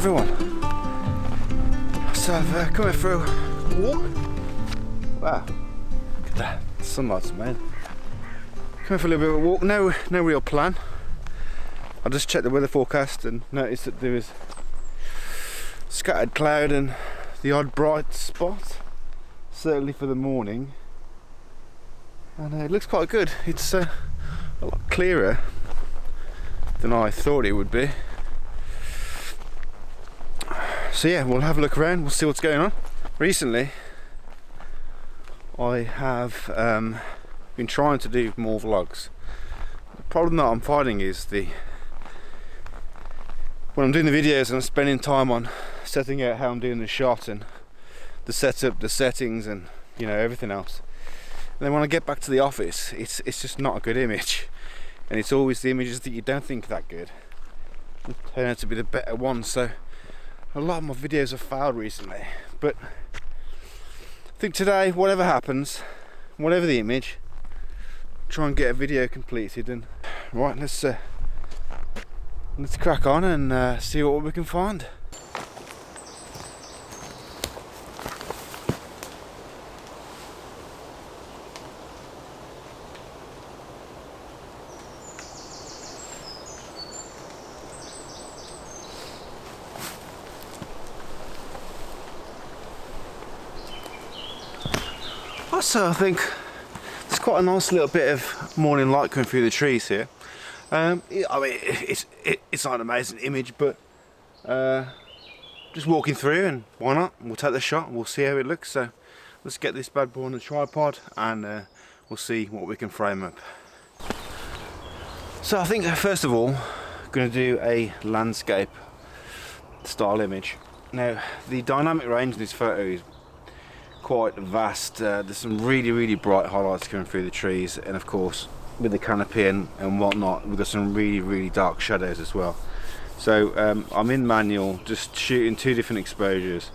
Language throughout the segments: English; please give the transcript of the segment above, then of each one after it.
everyone. So I've come here for a walk. Wow, look at that, the sunlight's made. Come here for a little bit of a walk, no real plan. I just checked the weather forecast and noticed that there was scattered cloud and the odd bright spot, certainly for the morning. And it looks quite good. It's a lot clearer than I thought it would be. So yeah, we'll have a look around, we'll see what's going on. Recently I have been trying to do more vlogs. The problem that I'm finding is when I'm doing the videos and I'm spending time on setting out how I'm doing the shot and the setup, the settings, and you know, everything else. And then when I get back to the office, it's just not a good image. And it's always the images that you don't think are that good that turn out to be the better ones. So a lot of my videos have failed recently, but I think today, whatever happens, whatever the image, try and get a video completed. And right, let's crack on and see what we can find. Also, I think there's quite a nice little bit of morning light coming through the trees here. I mean, it's not an amazing image, but just walking through, and why not? We'll take the shot, we'll see how it looks. So let's get this bad boy on the tripod and we'll see what we can frame up. So I think first of all, I'm going to do a landscape style image. Now the dynamic range in this photo is quite vast. There's some really bright highlights coming through the trees, and of course with the canopy and whatnot, we've got some really dark shadows as well. So I'm in manual, just shooting two different exposures.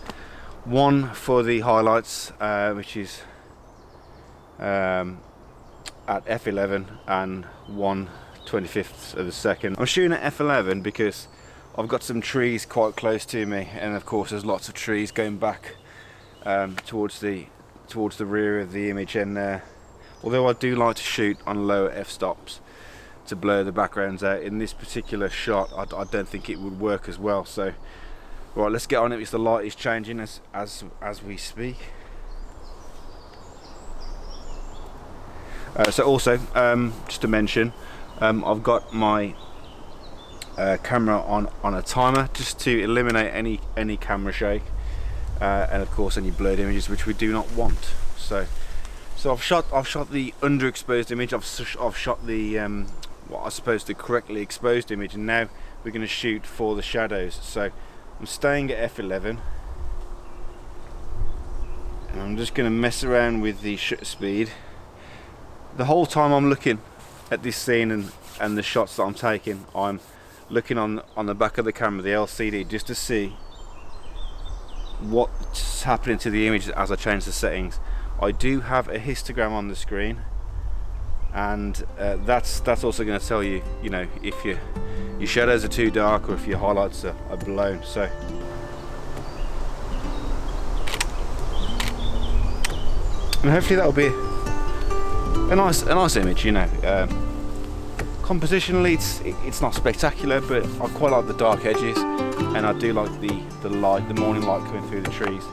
One for the highlights, which is at f11, and 1/25 of a second. I'm shooting at f11 because I've got some trees quite close to me, and of course there's lots of trees going back towards the rear of the image. And although I do like to shoot on lower f-stops to blur the backgrounds out, in this particular shot I don't think it would work as well. So right, let's get on it because the light is changing as we speak. So also, just to mention, I've got my camera on a timer just to eliminate any camera shake. And of course any blurred images which we do not want. So I've shot the underexposed image. I've shot the what I suppose the correctly exposed image, and now we're going to shoot for the shadows. So I'm staying at f11, and I'm just going to mess around with the shutter speed. The whole time I'm looking at this scene and the shots that I'm taking, I'm looking on the back of the camera, the LCD, just to see what's happening to the image as I change the settings. I do have a histogram on the screen, and that's also going to tell you, you know, if your shadows are too dark or if your highlights are blown. So and hopefully that'll be a nice image, you know. Compositionally it's not spectacular, but I quite like the dark edges, and I do like the light, the morning light coming through the trees.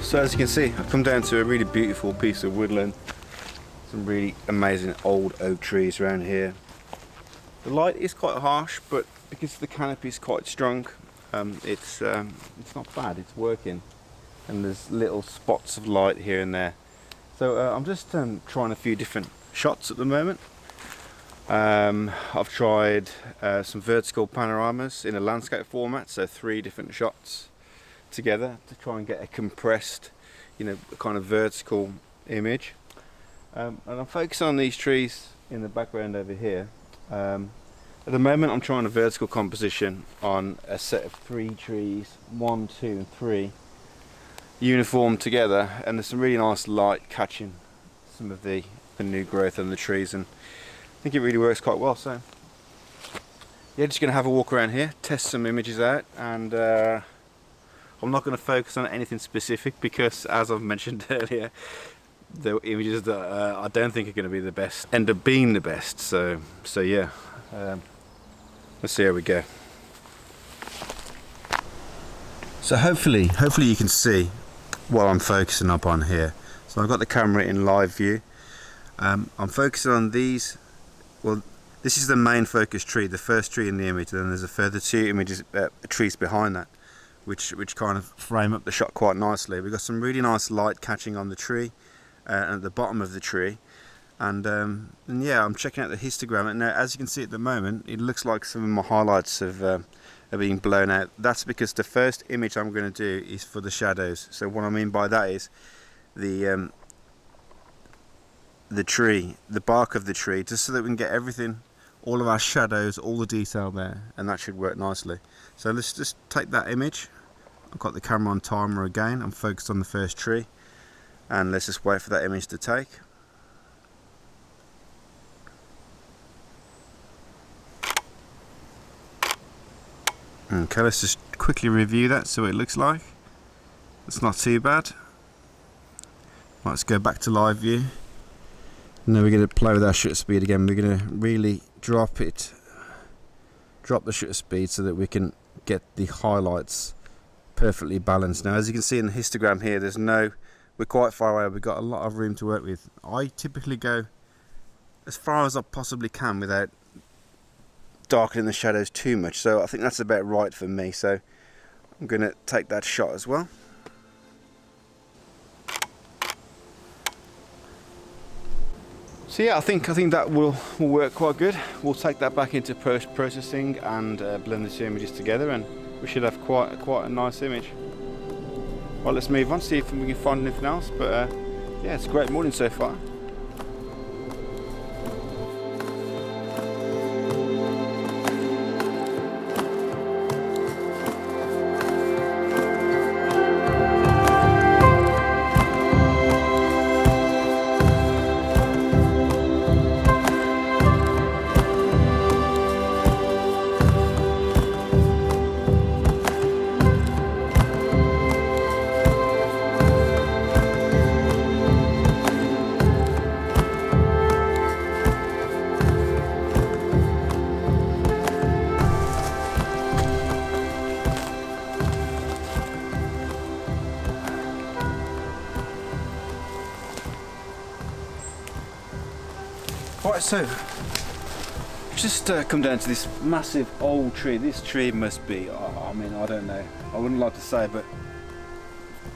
So as you can see, I've come down to a really beautiful piece of woodland. Some really amazing old oak trees around here. The light is quite harsh, but because the canopy is quite strong, it's not bad, it's working. And there's little spots of light here and there. So I'm just trying a few different shots at the moment. I've tried some vertical panoramas in a landscape format, so 3 different shots together to try and get a compressed, kind of vertical image. And I'm focusing on these trees in the background over here. At the moment I'm trying a vertical composition on a set of 3 trees, 1, 2 and 3, uniform together, and there's some really nice light catching some of the new growth on the trees, and I think it really works quite well. So yeah, just going to have a walk around here, test some images out, and I'm not going to focus on anything specific because, as I've mentioned earlier, the images that I don't think are going to be the best end up being the best. So yeah, let's see how we go. So hopefully you can see what I'm focusing up on here. So I've got the camera in live view. I'm focusing on these. Well, this is the main focus tree, the first tree in the image, and then there's a further 2 images, trees behind that, which kind of frame up the shot quite nicely. We've got some really nice light catching on the tree and at the bottom of the tree, and yeah, I'm checking out the histogram, and now as you can see at the moment it looks like some of my highlights are being blown out. That's because the first image I'm going to do is for the shadows. So what I mean by that is the tree, the bark of the tree, just so that we can get everything, all of our shadows, all the detail there, and that should work nicely. So let's just take that image. I've got the camera on timer again, I'm focused on the first tree, and let's just wait for that image to take. Okay, let's just quickly review that, see what it looks like. It's not too bad. Let's go back to live view. And then we're going to play with our shutter speed again. We're going to really drop the shutter speed so that we can get the highlights perfectly balanced. Now, as you can see in the histogram here, we're quite far away. We've got a lot of room to work with. I typically go as far as I possibly can without darkening the shadows too much. So I think that's about right for me. So I'm going to take that shot as well. So yeah, I think that will work quite good. We'll take that back into post-processing and blend the 2 images together, and we should have quite a nice image. Well, let's move on, see if we can find anything else. But yeah, it's a great morning so far. Right, so just come down to this massive old tree. This tree must be, I mean, I don't know, I wouldn't like to say, but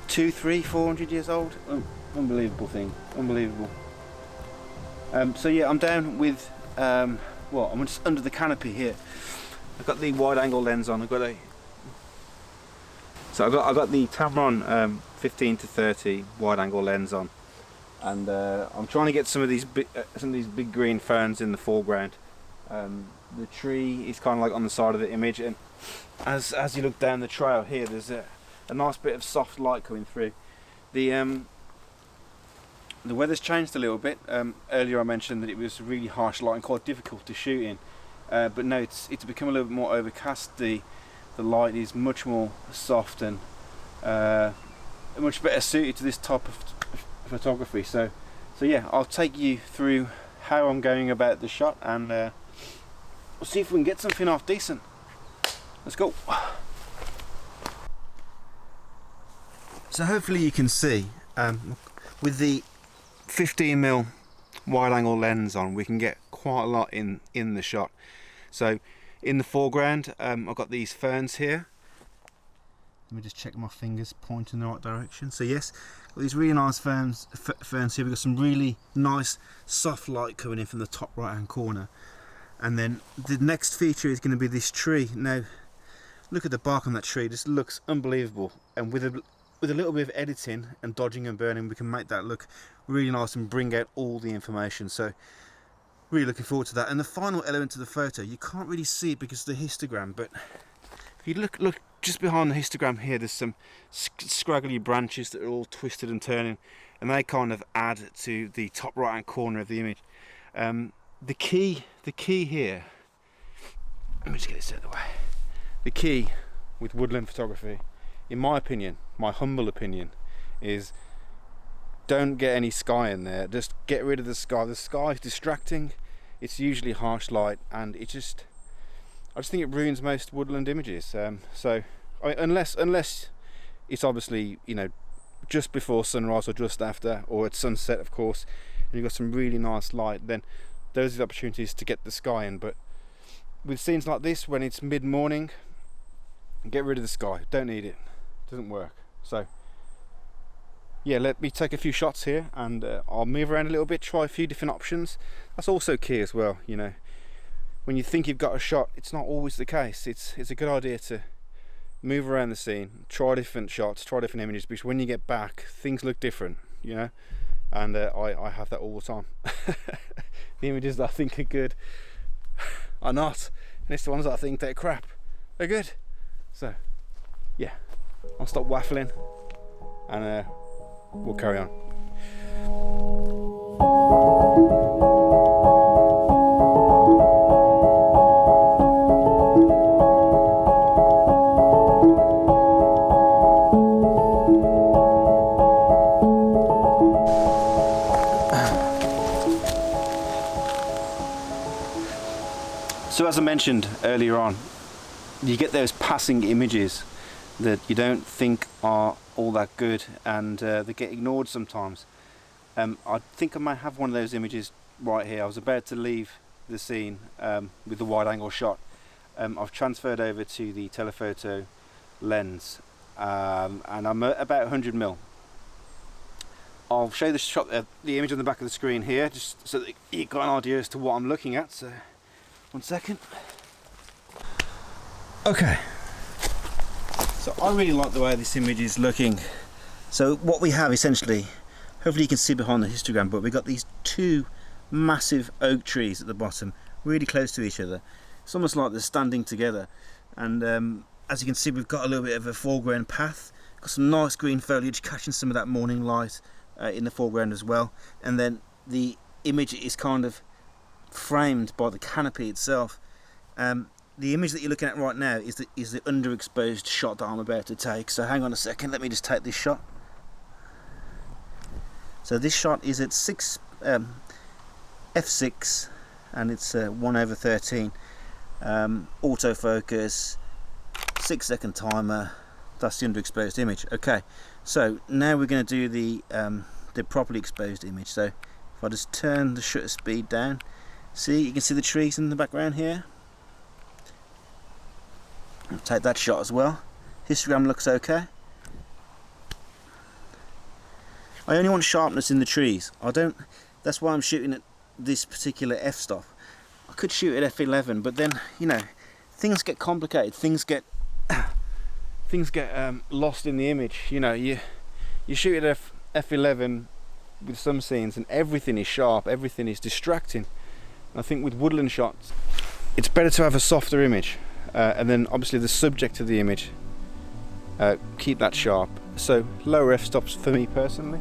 200, 300, 400 years old. Unbelievable thing, unbelievable. So yeah, I'm down with, well, I'm just under the canopy here. I've got the wide angle lens on. I've got the Tamron 15 to 30 wide angle lens on, and I'm trying to get some of these big green ferns in the foreground. The tree is kind of like on the side of the image, and as you look down the trail here, there's a nice bit of soft light coming through. The weather's changed a little bit. Earlier I mentioned that it was really harsh light and quite difficult to shoot in, but no, it's become a little bit more overcast. The light is much more soft and much better suited to this type of photography. So yeah, I'll take you through how I'm going about the shot, and we'll see if we can get something off decent. Let's go. So hopefully you can see, with the 15mm wide angle lens on, we can get quite a lot in the shot. So in the foreground, I've got these ferns here. Let me just check my fingers point in the right direction. So yes, got these really nice ferns here. We've got some really nice soft light coming in from the top right hand corner, And then the next feature is going to be this tree. Now look at the bark on that tree, this looks unbelievable, and with a little bit of editing and dodging and burning, we can make that look really nice and bring out all the information. So really looking forward to that. And the final element of the photo, you can't really see it because of the histogram, but if you look just behind the histogram here, there's some scraggly branches that are all twisted and turning, and they kind of add to the top right hand corner of the image. The key here, let me just get this out of the way. The key with woodland photography, in my opinion, my humble opinion, is don't get any sky in there. Just get rid of the sky. The sky is distracting. It's usually harsh light, and I just think it ruins most woodland images. So I mean, unless it's obviously, you know, just before sunrise or just after, or at sunset, of course, and you've got some really nice light, then those are the opportunities to get the sky in. But with scenes like this, when it's mid-morning, get rid of the sky. Don't need it. Doesn't work. So yeah, let me take a few shots here, and I'll move around a little bit, try a few different options. That's also key as well, you know. When you think you've got a shot, it's not always the case. It's a good idea to move around the scene, try different shots, try different images, because when you get back, things look different, you know. And I have that all the time. The images that I think are good are not, and it's the ones that I think they're crap, they're good. So yeah, I'll stop waffling and we'll carry on. So as I mentioned earlier on, you get those passing images that you don't think are all that good, and they get ignored sometimes. I think I might have one of those images right here. I was about to leave the scene with the wide angle shot. I've transferred over to the telephoto lens, and I'm at about 100mm. I'll show the shot, the image on the back of the screen here, just so that you've got an idea as to what I'm looking at. So 1 second. Okay, so I really like the way this image is looking. So what we have essentially, hopefully you can see behind the histogram, but we've got these two massive oak trees at the bottom, really close to each other. It's almost like they're standing together, and as you can see, we've got a little bit of a foreground path, got some nice green foliage catching some of that morning light in the foreground as well, and then the image is kind of framed by the canopy itself. The image that you're looking at right now is the underexposed shot that I'm about to take. So hang on a second, let me just take this shot. So this shot is at f6, and it's 1/13. Autofocus, 6-second timer. That's the underexposed image. Okay, so now we're going to do the properly exposed image. So if I just turn the shutter speed down, see, you can see the trees in the background here. I'll take that shot as well. Histogram looks okay. I only want sharpness in the trees. I don't. That's why I'm shooting at this particular f-stop. I could shoot at f11, but then, you know, things get complicated. Things get lost in the image. You know, you shoot at f11 with some scenes, and everything is sharp. Everything is distracting. I think with woodland shots, it's better to have a softer image, and then obviously the subject of the image, keep that sharp. So lower f-stops for me personally,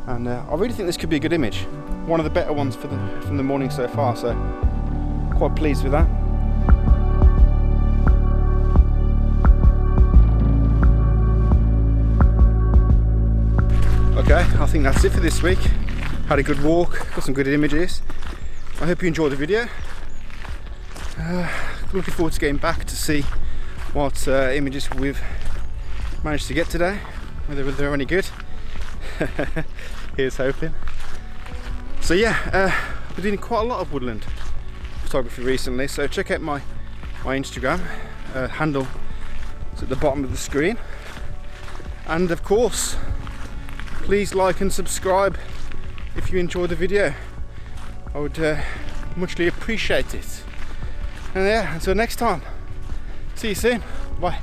and I really think this could be a good image. One of the better ones from the morning so far, so quite pleased with that. Okay, I think that's it for this week. Had a good walk, got some good images. I hope you enjoyed the video. Looking forward to getting back to see what images we've managed to get today, whether they're any good. Here's hoping. So yeah, I've been doing quite a lot of woodland photography recently, so check out my Instagram handle. It's at the bottom of the screen, and of course please like and subscribe if you enjoyed the video. I would muchly appreciate appreciate it. And yeah, until next time, see you soon. Bye.